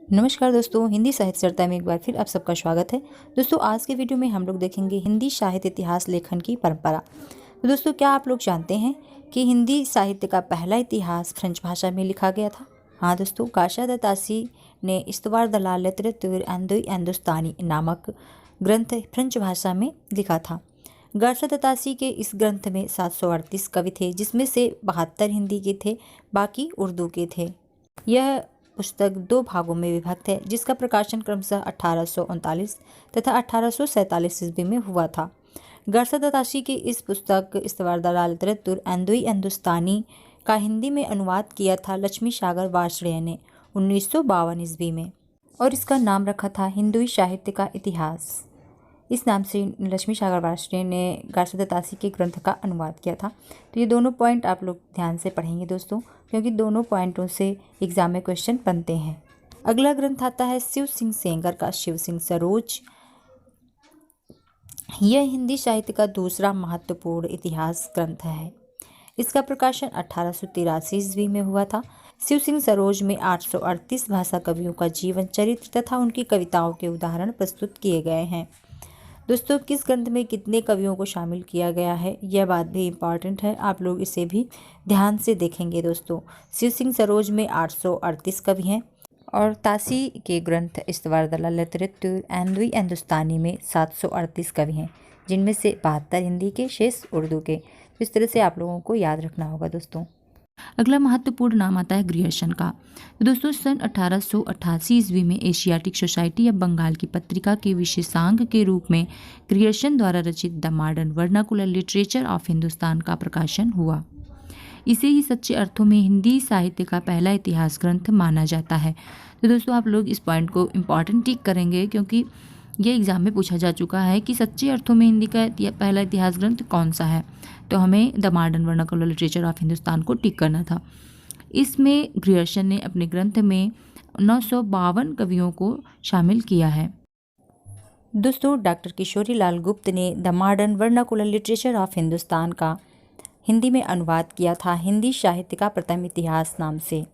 नमस्कार दोस्तों, हिंदी साहित्य चर्चा में एक बार फिर आप सबका स्वागत है। दोस्तों, आज के वीडियो में हम लोग देखेंगे हिंदी साहित्य इतिहास लेखन की परंपरा। तो दोस्तों, क्या आप लोग जानते हैं कि हिंदी साहित्य का पहला इतिहास फ्रेंच भाषा में लिखा गया था? हाँ दोस्तों, गाशा द तासी ने इस्तवार दलाल लिटरेतुर हिंदुस्तानी नामक ग्रंथ फ्रेंच भाषा में लिखा था। गाशा द तासी के इस ग्रंथ में 738 कवि थे, जिसमें से 72 हिंदी के थे, बाकी उर्दू के थे। यह पुस्तक 2 भागों में विभक्त है, जिसका प्रकाशन क्रमशः 1839 तथा 1847 ईस्वी में हुआ था। गाशा द तासी की इस पुस्तक इस्तवार दलाल लिटरेतुर हिंदुस्तानी का हिंदी में अनुवाद किया था लक्ष्मी सागर वार्ष्णेय ने 1952 ईस्वी में, और इसका नाम रखा था हिंदुई साहित्य का इतिहास। इस नाम से लक्ष्मी सागर वार्ष्णेय ने गाशा द तासी के ग्रंथ का अनुवाद किया था। तो ये दोनों पॉइंट आप लोग ध्यान से पढ़ेंगे दोस्तों, क्योंकि दोनों पॉइंटों से एग्जाम में क्वेश्चन बनते हैं। अगला ग्रंथ आता है शिव सिंह सेंगर का शिव सिंह सरोज। यह हिंदी साहित्य का दूसरा महत्वपूर्ण इतिहास ग्रंथ है। इसका प्रकाशन 1883 ईस्वी में हुआ था। शिव सिंह सरोज में 838 भाषा कवियों का जीवन चरित्र तथा उनकी कविताओं के उदाहरण प्रस्तुत किए गए हैं। दोस्तों, किस ग्रंथ में कितने कवियों को शामिल किया गया है, यह बात भी इम्पॉर्टेंट है, आप लोग इसे भी ध्यान से देखेंगे दोस्तों। शिव सिंह सरोज में 838 कवि हैं और तासी के ग्रंथ इस्तवार दलाल लिटरेतुर हिंदुस्तानी में 738 कवि हैं, जिनमें से 72 हिंदी के, शेष उर्दू के। तो इस तरह से आप लोगों को याद रखना होगा दोस्तों। अगला महत्वपूर्ण नाम आता है ग्रियर्सन का। तो दोस्तों, सन 1888 ईस्वी में एशियाटिक सोसाइटी या बंगाल की पत्रिका के विशेषांक के रूप में ग्रियर्सन द्वारा रचित the modern vernacular literature of Hindustan का प्रकाशन हुआ। इसे ही सच्चे अर्थों में हिंदी साहित्य का पहला इतिहास ग्रंथ माना जाता है। तो दोस्तों, आप लोग इस पॉइंट को इम्पॉर्टेंट टिक करेंगे, क्योंकि ये एग्जाम में पूछा जा चुका है कि सच्चे अर्थों में हिंदी का पहला इतिहास ग्रंथ कौन सा है। तो हमें the modern vernacular literature of Hindustan को टिक करना था। इसमें ग्रियर्सन ने अपने ग्रंथ में 952 कवियों को शामिल किया है। दोस्तों, डॉक्टर किशोरी लाल गुप्त ने the modern vernacular literature of Hindustan का हिंदी में अनुवाद किया था हिंदी साहित्य का प्रथम इतिहास नाम से।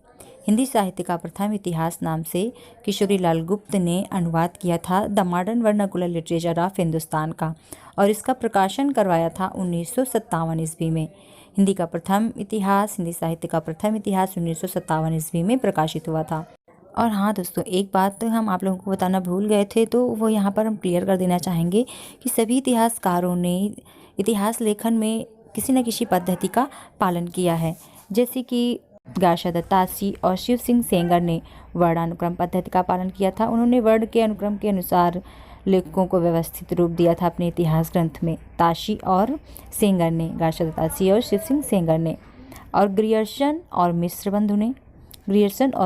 हिंदी साहित्य का प्रथम इतिहास नाम से किशोरी लाल गुप्त ने अनुवाद किया था the modern vernacular literature of Hindustan का, और इसका प्रकाशन करवाया था 1957 ईस्वी में। हिंदी का प्रथम इतिहास, हिंदी साहित्य का प्रथम इतिहास 1957 ईस्वी में प्रकाशित हुआ था। और हाँ दोस्तों, एक बात हम आप लोगों को बताना भूल गए थे, तो वो यहाँ पर हम क्लियर कर देना चाहेंगे कि सभी इतिहासकारों ने इतिहास लेखन में किसी न किसी पद्धति का पालन किया है। जैसे कि गाशा द तासी और शिव सिंह सेंगर ने वर्णानुक्रम पद्धति का पालन किया था। उन्होंने वर्ण के अनुक्रम के अनुसार लेखकों को व्यवस्थित रूप दिया था अपने इतिहास ग्रंथ में। तासी और सेंगर ने, गाशा द तासी और शिव सिंह सेंगर ने, और ग्रियर्सन और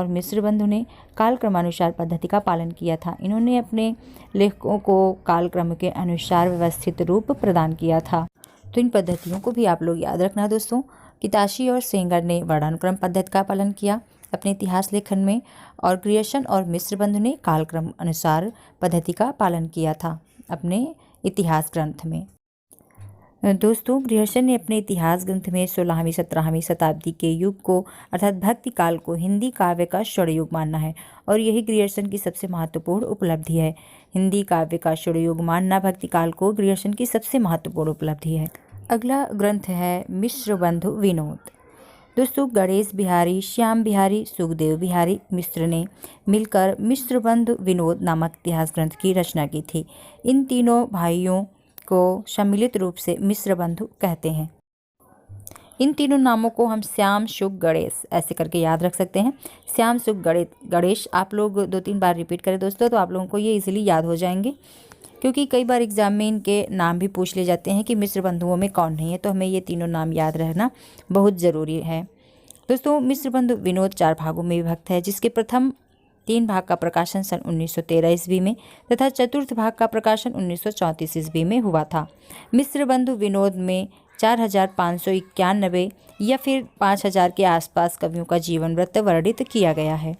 मिश्र बंधु ने कालक्रमानुसार पद्धति का पालन किया था। इन्होंने अपने लेखकों को कालक्रम के अनुसार व्यवस्थित रूप प्रदान किया था। तो इन पद्धतियों को भी आप लोग याद रखना दोस्तों कि तासी और सेंगर ने वर्णानुक्रम पद्धति का पालन किया अपने इतिहास लेखन में, और ग्रियर्सन और मिश्र बंधु ने कालक्रम अनुसार पद्धति का पालन किया था अपने इतिहास ग्रंथ में। दोस्तों, ग्रियर्सन ने अपने इतिहास ग्रंथ में 16वीं 17वीं शताब्दी के युग को अर्थात भक्ति काल को हिंदी काव्य का स्वर्ण युग मानना है, और यही ग्रियर्सन की सबसे महत्वपूर्ण उपलब्धि है। हिंदी काव्य का स्वर्ण युग मानना भक्ति काल को ग्रियर्सन की सबसे महत्वपूर्ण उपलब्धि है। अगला ग्रंथ है मिश्र बंधु विनोद। दोस्तों, गणेश बिहारी, श्याम बिहारी, सुखदेव बिहारी मिश्र ने मिलकर मिश्र बंधु विनोद नामक इतिहास ग्रंथ की रचना की थी। इन तीनों भाइयों को सम्मिलित रूप से मिश्र बंधु कहते हैं। इन तीनों नामों को हम श्याम, सुख, गणेश ऐसे करके याद रख सकते हैं। श्याम, सुख, गणेश आप लोग 2-3 बार रिपीट करें दोस्तों, तो आप लोगों को ये इजीली याद हो जाएंगे, क्योंकि कई बार एग्जाम में इनके नाम भी पूछ ले जाते हैं कि मिश्र बंधुओं में कौन नहीं है, तो हमें ये तीनों नाम याद रहना बहुत ज़रूरी है। दोस्तों, मिश्र बंधु विनोद 4 भागों में विभक्त है, जिसके प्रथम 3 भाग का प्रकाशन सन 1913 ईस्वी में तथा चतुर्थ भाग का प्रकाशन 1934 ईस्वी में हुआ था। मिश्र बंधु विनोद में 4591 या फिर 5000 के आसपास कवियों का जीवन वृत्त वर्णित किया गया है।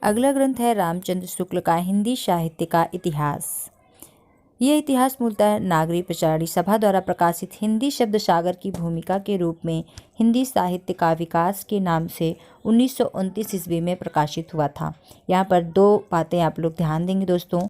अगला ग्रंथ है रामचंद्र शुक्ल का हिंदी साहित्य का इतिहास। यह इतिहास मूलतः नागरी प्रचारणी सभा द्वारा प्रकाशित हिंदी शब्द सागर की भूमिका के रूप में हिंदी साहित्य का विकास के नाम से 1929 ईस्वी में प्रकाशित हुआ था। यहाँ पर दो बातें आप लोग ध्यान देंगे दोस्तों।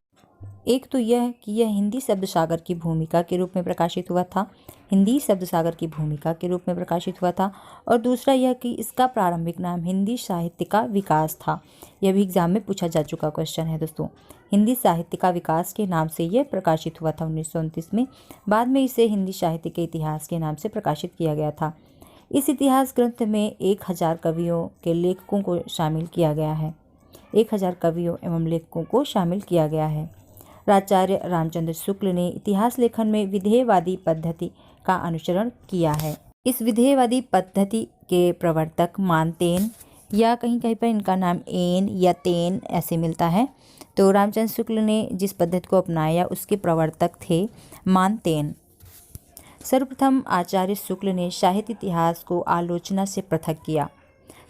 एक तो यह कि यह हिंदी शब्द सागर की भूमिका के रूप में प्रकाशित हुआ था, हिंदी शब्द सागर की भूमिका के रूप में प्रकाशित हुआ था। और दूसरा यह कि इसका प्रारंभिक नाम हिंदी साहित्य का विकास था। यह भी एग्जाम में पूछा जा चुका क्वेश्चन है दोस्तों। हिंदी साहित्य का विकास के नाम से यह प्रकाशित हुआ था 1929 में। बाद में इसे हिंदी साहित्य के इतिहास के नाम से प्रकाशित किया गया था। इस इतिहास ग्रंथ में 1000 कवियों के लेखकों को शामिल किया गया है। 1000 कवियों एवं लेखकों को शामिल किया गया है। प्राचार्य रामचंद्र शुक्ल ने इतिहास लेखन में विधेयवादी पद्धति का अनुसरण किया है। इस विधेयवादी पद्धति के प्रवर्तक मानतेन, या कहीं कहीं पर इनका नाम एन या तेन ऐसे मिलता है। तो रामचंद्र शुक्ल ने जिस पद्धति को अपनाया उसके प्रवर्तक थे मानतेन। सर्वप्रथम आचार्य शुक्ल ने साहित्य इतिहास को आलोचना से पृथक किया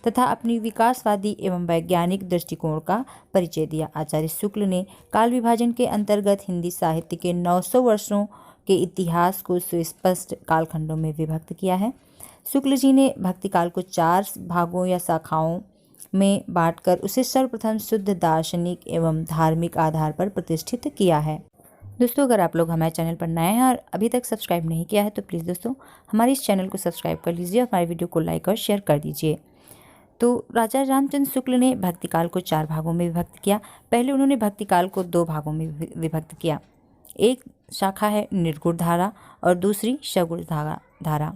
तथा अपनी विकासवादी एवं वैज्ञानिक दृष्टिकोण का परिचय दिया। आचार्य शुक्ल ने काल विभाजन के अंतर्गत हिंदी साहित्य के 900 वर्षों के इतिहास को सुस्पष्ट कालखंडों में विभक्त किया है। शुक्ल जी ने भक्तिकाल को 4 भागों या शाखाओं में बांटकर उसे सर्वप्रथम शुद्ध दार्शनिक एवं धार्मिक आधार पर प्रतिष्ठित किया है। दोस्तों, अगर आप लोग हमारे चैनल पर नए हैं और अभी तक सब्सक्राइब नहीं किया है तो प्लीज़ दोस्तों हमारे इस चैनल को सब्सक्राइब कर लीजिए और हमारे वीडियो को लाइक और शेयर कर दीजिए। तो राजा रामचंद्र शुक्ल ने भक्तिकाल को 4 भागों में विभक्त किया। पहले उन्होंने भक्तिकाल को 2 भागों में विभक्त किया। एक शाखा है निर्गुण धारा और दूसरी सगुण धारा।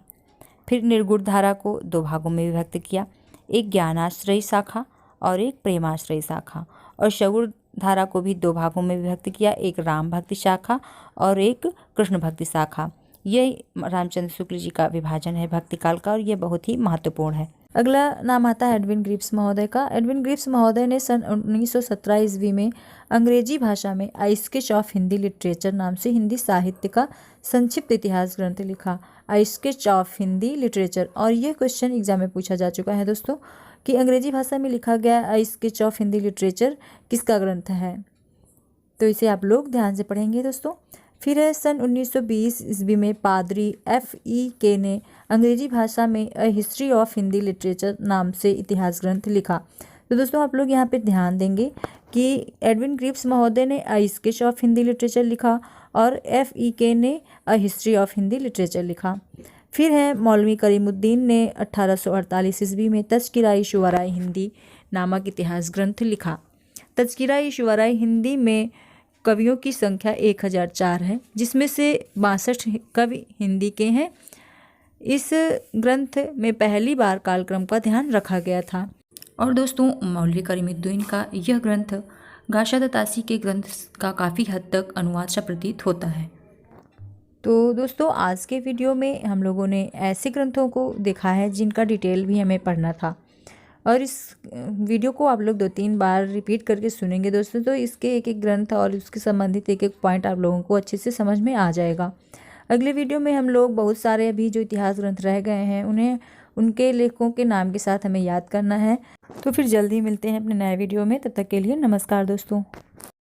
फिर निर्गुण धारा को 2 भागों में विभक्त किया, एक ज्ञानाश्रयी शाखा और एक प्रेमाश्रयी शाखा। और सगुण धारा को भी 2 भागों में विभक्त किया, एक राम भक्ति शाखा और एक कृष्ण भक्ति शाखा। ये रामचंद्र शुक्ल जी का विभाजन है भक्तिकाल का और ये बहुत ही महत्वपूर्ण है। अगला नाम आता है एडविन ग्रिप्स महोदय का। एडविन ग्रिप्स महोदय ने सन 1917 ईस्वी में अंग्रेजी भाषा में आई स्केच ऑफ हिंदी लिटरेचर नाम से हिंदी साहित्य का संक्षिप्त इतिहास ग्रंथ लिखा। आई स्केच ऑफ हिंदी लिटरेचर, और यह क्वेश्चन एग्जाम में पूछा जा चुका है दोस्तों कि अंग्रेजी भाषा में लिखा गया आई स्केच ऑफ हिंदी लिटरेचर किसका ग्रंथ है। तो इसे आप लोग ध्यान से पढ़ेंगे दोस्तों। फिर है सन 1920 ईस्वी में पादरी F.E.K. ने अंग्रेजी भाषा में a history of Hindi literature नाम से इतिहास ग्रंथ लिखा। तो दोस्तों आप लोग यहाँ पे ध्यान देंगे कि एडविन ग्रिप्स महोदय ने a sketch of Hindi literature लिखा और F.E.K. ने a history of Hindi literature लिखा। फिर है मौलवी करीमुद्दीन ने 1848 ईस्वी में तज़किरा-ए शुअराए हिंदी नामक इतिहास ग्रंथ लिखा। तज़किरा-ए शुअराए हिंदी में कवियों की संख्या 1004 है, जिसमें से 62 कवि हिंदी के हैं। इस ग्रंथ में पहली बार कालक्रम का ध्यान रखा गया था। और दोस्तों मौलवी करीमुद्दीन का यह ग्रंथ गाशा तासी के ग्रंथ का काफ़ी हद तक अनुवाद सा प्रतीत होता है। तो दोस्तों आज के वीडियो में हम लोगों ने ऐसे ग्रंथों को देखा है जिनका डिटेल भी हमें पढ़ना था, और इस वीडियो को आप लोग 2-3 बार रिपीट करके सुनेंगे दोस्तों, तो इसके एक एक ग्रंथ और उसके संबंधित एक एक पॉइंट आप लोगों को अच्छे से समझ में आ जाएगा। अगले वीडियो में हम लोग बहुत सारे अभी जो इतिहास ग्रंथ रह गए हैं उन्हें उनके लेखकों के नाम के साथ हमें याद करना है। तो फिर जल्दी मिलते हैं अपने नए वीडियो में, तब तक के लिए नमस्कार दोस्तों।